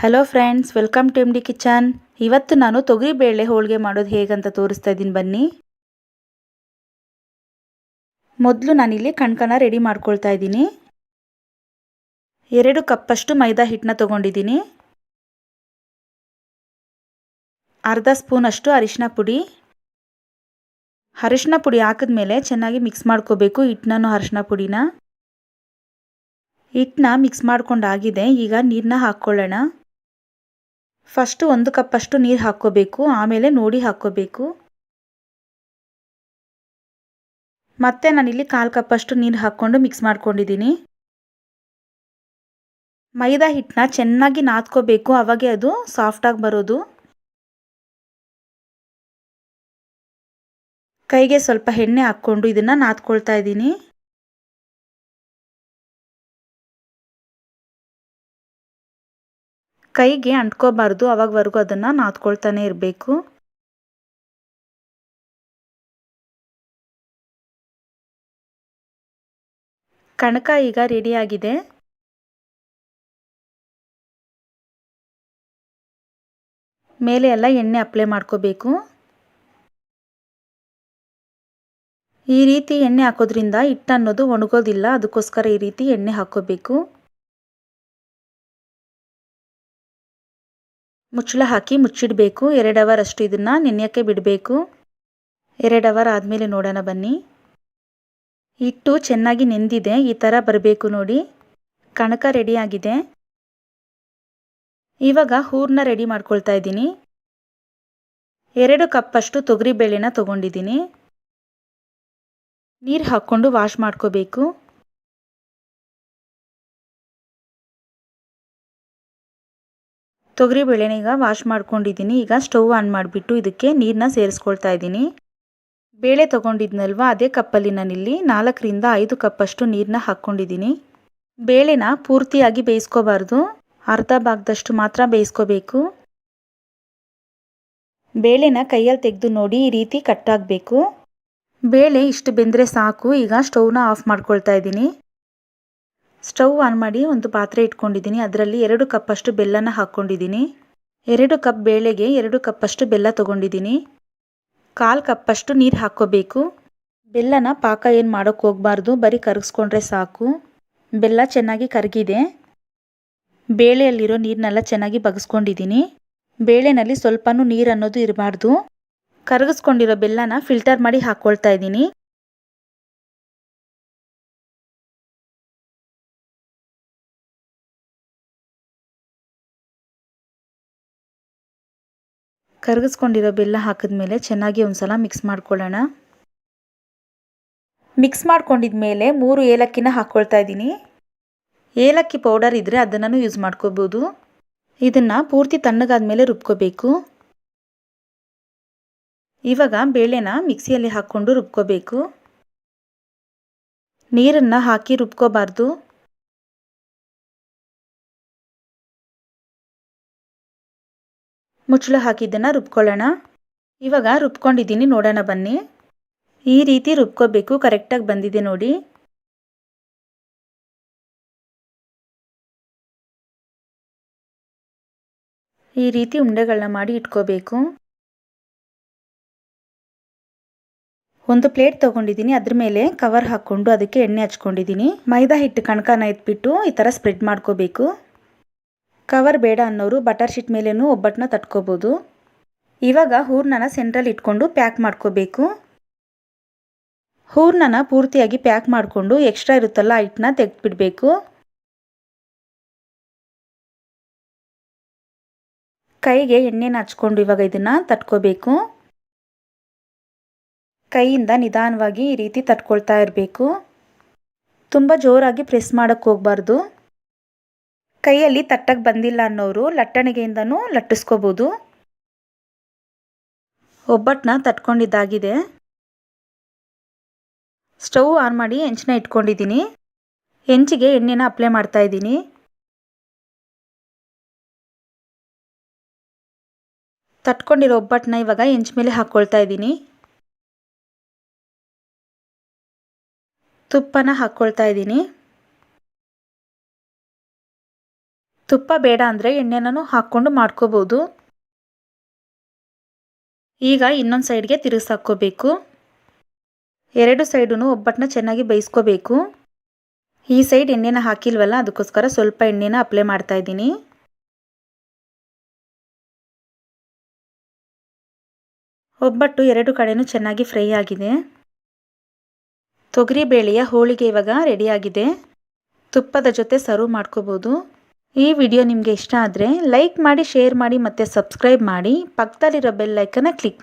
Hello friends, welcome to MD kitchen. ಇವತ್ತು ನಾನು ತೊಗರಿಬೇಳೆ ಹೋಳಿಗೆ ಮಾಡೋದು ಹೇಗಂತ ತೋರಿಸ್ತಾ ಇದ್ದೀನಿ, ಬನ್ನಿ. ಮೊದಲು ನಾನಿಲ್ಲಿ ಕಣ್ಕನ ರೆಡಿ ಮಾಡ್ಕೊಳ್ತಾ ಇದ್ದೀನಿ. 2 ಕಪ್ಪಷ್ಟು ಮೈದಾ ಹಿಟ್ಟನ್ನ ತೊಗೊಂಡಿದ್ದೀನಿ. ಅರ್ಧ ಸ್ಪೂನಷ್ಟು ಅರಿಶಿನ ಪುಡಿ. ಅರಿಶಿನ ಪುಡಿ ಹಾಕಿದ್ಮೇಲೆ ಚೆನ್ನಾಗಿ ಮಿಕ್ಸ್ ಮಾಡ್ಕೋಬೇಕು ಹಿಟ್ಟನ್ನು, ಅರಿಶಿನ ಪುಡಿನ. ಹಿಟ್ಟನ್ನ ಮಿಕ್ಸ್ ಮಾಡ್ಕೊಂಡಾಗಿದೆ. ಈಗ ನೀರನ್ನ ಹಾಕ್ಕೊಳ್ಳೋಣ. ಫಸ್ಟು 1 ಕಪ್ಪಷ್ಟು ನೀರು ಹಾಕ್ಕೋಬೇಕು, ಆಮೇಲೆ ನೋಡಿ ಹಾಕ್ಕೋಬೇಕು. ಮತ್ತೆ ನಾನಿಲ್ಲಿ 1/4 ಕಪ್ಪಷ್ಟು ನೀರು ಹಾಕ್ಕೊಂಡು ಮಿಕ್ಸ್ ಮಾಡ್ಕೊಂಡಿದ್ದೀನಿ. ಮೈದಾ ಹಿಟ್ಟನ್ನ ಚೆನ್ನಾಗಿ ನಾದ್ಕೋಬೇಕು, ಅವಾಗೆ ಅದು ಸಾಫ್ಟಾಗಿ ಬರೋದು. ಕೈಗೆ ಸ್ವಲ್ಪ ಎಣ್ಣೆ ಹಾಕ್ಕೊಂಡು ಇದನ್ನು ನಾದ್ಕೊಳ್ತಾ ಇದ್ದೀನಿ. ಕೈಗೆ ಅಂಟ್ಕೋಬಾರ್ದು, ಅವಾಗವರೆಗೂ ಅದನ್ನು ನಾದ್ಕೊಳ್ತಾನೆ ಇರಬೇಕು. ಕಣಕ ಈಗ ರೆಡಿಯಾಗಿದೆ. ಮೇಲೆ ಎಲ್ಲ ಎಣ್ಣೆ ಅಪ್ಲೈ ಮಾಡ್ಕೋಬೇಕು. ಈ ರೀತಿ ಎಣ್ಣೆ ಹಾಕೋದ್ರಿಂದ ಹಿಟ್ಟು ಅನ್ನೋದು ಒಣಗೋದಿಲ್ಲ, ಅದಕ್ಕೋಸ್ಕರ ಈ ರೀತಿ ಎಣ್ಣೆ ಹಾಕ್ಕೋಬೇಕು. ಮುಚ್ಚಳ ಹಾಕಿ ಮುಚ್ಚಿಡಬೇಕು. 2 ಅವರ್ ಅಷ್ಟು ಇದನ್ನು ನೆನೆಯೋಕ್ಕೆ ಬಿಡಬೇಕು. 2 ಅವರ್ ಆದಮೇಲೆ ನೋಡೋಣ ಬನ್ನಿ. ಹಿಟ್ಟು ಚೆನ್ನಾಗಿ ನೆಂದಿದೆ, ಈ ಥರ ಬರಬೇಕು ನೋಡಿ. ಕಣಕ ರೆಡಿಯಾಗಿದೆ. ಇವಾಗ ಹೂರಣ ರೆಡಿ ಮಾಡ್ಕೊಳ್ತಾ ಇದ್ದೀನಿ. 2 ಕಪ್ಪಷ್ಟು ತೊಗರಿಬೇಳೆನ ತೊಗೊಂಡಿದ್ದೀನಿ. ನೀರು ಹಾಕ್ಕೊಂಡು ವಾಶ್ ಮಾಡ್ಕೋಬೇಕು. ತೊಗರಿಬೇಳೆನ ಈಗ ವಾಶ್ ಮಾಡ್ಕೊಂಡಿದ್ದೀನಿ. ಈಗ ಸ್ಟವ್ ಆನ್ ಮಾಡಿಬಿಟ್ಟು ಇದಕ್ಕೆ ನೀರನ್ನ ಸೇರಿಸ್ಕೊಳ್ತಾ ಇದ್ದೀನಿ. ಬೇಳೆ ತೊಗೊಂಡಿದ್ನಲ್ವ, ಅದೇ ಕಪ್ಪಲ್ಲಿ ನಾನಿಲ್ಲಿ 4ರಿಂದ 5 ಕಪ್ಪಷ್ಟು ನೀರನ್ನ ಹಾಕ್ಕೊಂಡಿದ್ದೀನಿ. ಬೇಳೆನ ಪೂರ್ತಿಯಾಗಿ ಬೇಯಿಸ್ಕೋಬಾರ್ದು, ಅರ್ಧ ಭಾಗದಷ್ಟು ಮಾತ್ರ ಬೇಯಿಸ್ಕೋಬೇಕು. ಬೇಳೆನ ಕೈಯಲ್ಲಿ ತೆಗೆದು ನೋಡಿ, ಈ ರೀತಿ ಕಟ್ಟಾಗಬೇಕು. ಬೇಳೆ ಇಷ್ಟು ಬೆಂದರೆ ಸಾಕು. ಈಗ ಸ್ಟವ್ನ ಆಫ್ ಮಾಡ್ಕೊಳ್ತಾ ಇದ್ದೀನಿ. ಸ್ಟವ್ ಆನ್ ಮಾಡಿ ಒಂದು ಪಾತ್ರೆ ಇಟ್ಕೊಂಡಿದ್ದೀನಿ. ಅದರಲ್ಲಿ 2 ಕಪ್ಪಷ್ಟು ಬೆಲ್ಲನ ಹಾಕ್ಕೊಂಡಿದ್ದೀನಿ. 2 ಕಪ್ ಬೇಳೆಗೆ 2 ಕಪ್ಪಷ್ಟು ಬೆಲ್ಲ ತೊಗೊಂಡಿದ್ದೀನಿ. 1/4 ಕಪ್ಪಷ್ಟು ನೀರು ಹಾಕ್ಕೋಬೇಕು. ಬೆಲ್ಲನ ಪಾಕ ಏನು ಮಾಡೋಕ್ಕೆ ಹೋಗಬಾರ್ದು, ಬರೀ ಕರಗಿಸ್ಕೊಂಡ್ರೆ ಸಾಕು. ಬೆಲ್ಲ ಚೆನ್ನಾಗಿ ಕರಗಿದೆ. ಬೇಳೆಯಲ್ಲಿರೋ ನೀರನ್ನೆಲ್ಲ ಚೆನ್ನಾಗಿ ಬಗ್ಸ್ಕೊಂಡಿದ್ದೀನಿ. ಬೇಳೆನಲ್ಲಿ ಸ್ವಲ್ಪನೂ ನೀರು ಅನ್ನೋದು ಇರಬಾರ್ದು. ಕರಗಿಸ್ಕೊಂಡಿರೋ ಬೆಲ್ಲನ ಫಿಲ್ಟರ್ ಮಾಡಿ ಹಾಕ್ಕೊಳ್ತಾ ಇದ್ದೀನಿ. ಕರಗಿಸ್ಕೊಂಡಿರೋ ಬೆಲ್ಲ ಹಾಕಿದ್ಮೇಲೆ ಚೆನ್ನಾಗಿ ಒಂದ್ಸಲ ಮಿಕ್ಸ್ ಮಾಡ್ಕೊಳ್ಳೋಣ. ಮಿಕ್ಸ್ ಮಾಡ್ಕೊಂಡಿದ್ಮೇಲೆ 3 ಏಲಕ್ಕಿನ ಹಾಕ್ಕೊಳ್ತಾ ಇದ್ದೀನಿ. ಏಲಕ್ಕಿ ಪೌಡರ್ ಇದ್ದರೆ ಅದನ್ನು ಯೂಸ್ ಮಾಡ್ಕೋಬೋದು. ಇದನ್ನು ಪೂರ್ತಿ ತಣ್ಣಗಾದ್ಮೇಲೆ ರುಬ್ಕೋಬೇಕು. ಇವಾಗ ಬೇಳೆನ ಮಿಕ್ಸಿಯಲ್ಲಿ ಹಾಕ್ಕೊಂಡು ರುಬ್ಕೋಬೇಕು. ನೀರನ್ನು ಹಾಕಿ ರುಬ್ಕೋಬಾರ್ದು. ಮುಚ್ಚಳ ಹಾಕಿದ್ದನ್ನು ರುಬ್ಕೊಳ್ಳೋಣ. ಇವಾಗ ರುಬ್ಕೊಂಡಿದ್ದೀನಿ, ನೋಡೋಣ ಬನ್ನಿ. ಈ ರೀತಿ ರುಬ್ಕೋಬೇಕು. ಕರೆಕ್ಟಾಗಿ ಬಂದಿದೆ ನೋಡಿ. ಈ ರೀತಿ ಉಂಡೆಗಳನ್ನ ಮಾಡಿ ಇಟ್ಕೋಬೇಕು. ಒಂದು ಪ್ಲೇಟ್ ತೊಗೊಂಡಿದ್ದೀನಿ. ಅದ್ರ ಮೇಲೆ ಕವರ್ ಹಾಕ್ಕೊಂಡು ಅದಕ್ಕೆ ಎಣ್ಣೆ ಹಚ್ಕೊಂಡಿದ್ದೀನಿ. ಮೈದಾ ಹಿಟ್ಟು ಕಣಕನ ಎತ್ಬಿಟ್ಟು ಈ ಥರ ಸ್ಪ್ರೆಡ್ ಮಾಡ್ಕೋಬೇಕು. ಕವರ್ ಬೇಡ ಅನ್ನೋರು ಬಟರ್ ಶೀಟ್ ಮೇಲೇನೂ ಒಬ್ಬಟ್ಟನ್ನ ತಟ್ಕೋಬೋದು. ಇವಾಗ ಹೂರ್ಣನ ಸೆಂಟ್ರಲ್ಲಿ ಇಟ್ಕೊಂಡು ಪ್ಯಾಕ್ ಮಾಡ್ಕೋಬೇಕು. ಹೂರ್ಣನ ಪೂರ್ತಿಯಾಗಿ ಪ್ಯಾಕ್ ಮಾಡಿಕೊಂಡು ಎಕ್ಸ್ಟ್ರಾ ಇರುತ್ತಲ್ಲ ಹಿಟ್ಟನ್ನ ತೆಗೆದುಬಿಡಬೇಕು. ಕೈಗೆ ಎಣ್ಣೆನ ಹಚ್ಕೊಂಡು ಇವಾಗ ಇದನ್ನು ತಟ್ಕೋಬೇಕು. ಕೈಯಿಂದ ನಿಧಾನವಾಗಿ ಈ ರೀತಿ ತಟ್ಕೊಳ್ತಾ ಇರಬೇಕು. ತುಂಬ ಜೋರಾಗಿ ಪ್ರೆಸ್ ಮಾಡೋಕ್ಕೆ ಹೋಗಬಾರ್ದು. ಕೈಯಲ್ಲಿ ತಟ್ಟಕ್ಕೆ ಬಂದಿಲ್ಲ ಅನ್ನೋರು ಲಟ್ಟಣಿಗೆಯಿಂದನೂ ಲಟ್ಟಿಸ್ಕೋಬೋದು. ಒಬ್ಬಟ್ಟನ್ನ ತಟ್ಕೊಂಡಿದ್ದಾಗಿದೆ. ಸ್ಟವ್ ಆನ್ ಮಾಡಿ ಹೆಂಚನ್ನ ಇಟ್ಕೊಂಡಿದ್ದೀನಿ. ಹೆಂಚಿಗೆ ಎಣ್ಣೆನ ಅಪ್ಲೈ ಮಾಡ್ತಾ ಇದ್ದೀನಿ. ತಟ್ಕೊಂಡಿರೋ ಒಬ್ಬಟ್ಟನ್ನ ಇವಾಗ ಹೆಂಚ ಮೇಲೆ ಹಾಕ್ಕೊಳ್ತಾ ಇದ್ದೀನಿ. ತುಪ್ಪನ ಹಾಕ್ಕೊಳ್ತಾ ಇದ್ದೀನಿ. ತುಪ್ಪ ಬೇಡ ಅಂದರೆ ಎಣ್ಣೆನೂ ಹಾಕ್ಕೊಂಡು ಮಾಡ್ಕೋಬೋದು. ಈಗ ಇನ್ನೊಂದು ಸೈಡ್ಗೆ ತಿರುಗಿಸಾಕ್ಕೋಬೇಕು. 2 ಸೈಡೂ ಒಬ್ಬಟ್ಟನ್ನ ಚೆನ್ನಾಗಿ ಬೇಯಿಸ್ಕೋಬೇಕು. ಈ ಸೈಡ್ ಎಣ್ಣೆನ ಹಾಕಿಲ್ವಲ್ಲ, ಅದಕ್ಕೋಸ್ಕರ ಸ್ವಲ್ಪ ಎಣ್ಣೆನ ಅಪ್ಲೈ ಮಾಡ್ತಾ ಇದ್ದೀನಿ. ಒಬ್ಬಟ್ಟು 2 ಕಡೆನೂ ಚೆನ್ನಾಗಿ ಫ್ರೈ ಆಗಿದೆ. ತೊಗರಿಬೇಳೆಯ ಹೋಳಿಗೆ ಇವಾಗ ರೆಡಿಯಾಗಿದೆ. ತುಪ್ಪದ ಜೊತೆ ಸರ್ವ್ ಮಾಡ್ಕೋಬೋದು. ಈ ವಿಡಿಯೋ ನಿಮಗೆ ಇಷ್ಟ ಆದರೆ ಲೈಕ್ ಮಾಡಿ, ಶೇರ್ ಮಾಡಿ ಮತ್ತು ಸಬ್ಸ್ಕ್ರೈಬ್ ಮಾಡಿ. ಪಕ್ಕದಲ್ಲಿರೋ ಬೆಲ್ ಐಕನ್ನ ಕ್ಲಿಕ್ ಮಾಡಿ.